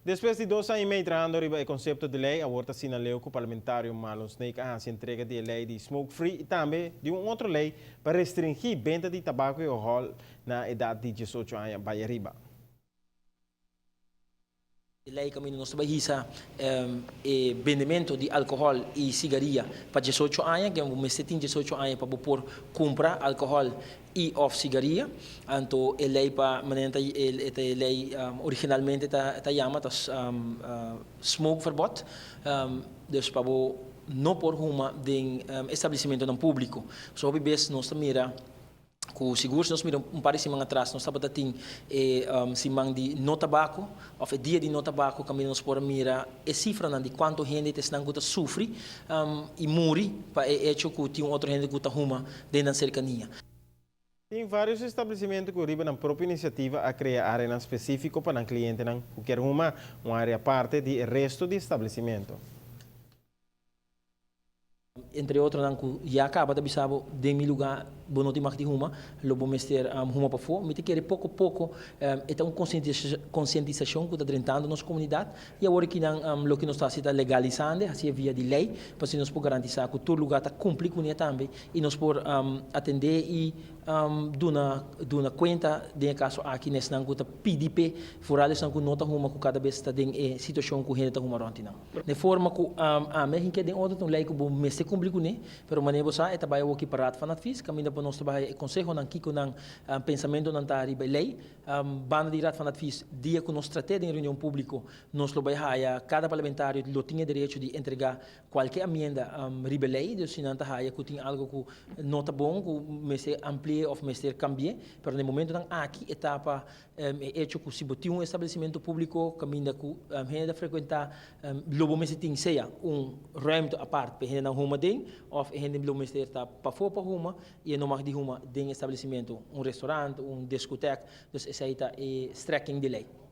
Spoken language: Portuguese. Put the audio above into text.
Después de 2 anos e meio trabajando arriba el concepto de ley, ahora sinaleu que o parlamentário Marlon Snake se entrega de lei de smoke free e também de outra lei para restringir a venda de tabaco e alcohol na idade de 18 anos para arriba. Lei caminho nosso país e vendimento de álcool e cigarrilha para 18 anos, que é um mês de 18 anos para poder comprar álcool e of cigarrilha. Então, a lei para manenta a lei originalmente tá chama smoke verbod. Dus para não por uma de estabelecimento não público. Só so, bebês nós mira com seguros nós miramos par de semana atrás nós estava tendo semana de no tabaco ou dia de no tabaco caminho nós por mira a cifra de quanto gente está não sofre e morre para hecho que tinha outro gente que está ruma dentro da cercania. Tem vários estabelecimentos que arribam na própria iniciativa a criar área específica para o cliente que quer uma área parte do resto do estabelecimento. Entre outros, já acaba de bisabo de mi lugar, bono de makti huma, lobo mester huma para fora, mas quer pouco a pouco, é uma conscientização que está drentando nossa comunidade e agora que lo que nós está legalizando, assim via de lei, para se nós poder garantizar que todo lugar está cumprindo com isso também e nós poder atender e dar conta de caso aqui nesse não que PDP, fora isso não nota huma que cada vez está em situação que a gente está huma ronti não. De forma que a mim que tem outra lei que o mester cumprir com ele, pero maneira você é trabalhar aqui para a fanat caminho para nós trabalhar conselho não kiko não pensamento não tá riba lei banda de rat fanat dia que nós tratamos em reunião pública nós lo vai cada parlamentário lo tinha direito de entregar qualquer emenda riba lei de se não tá que tem algo que não tá bom que mester ampliar ou mester cambiar pero no momento não aqui etapa hecho que se botar estabelecimento público caminho que gente frequentar lobo mester tem seja ruimte à parte para gente não ruma ding of gente lobo mester está para fora para ruma e não mais de ruma ding estabelecimento restaurante discoteca dus essa é a strekking de lei.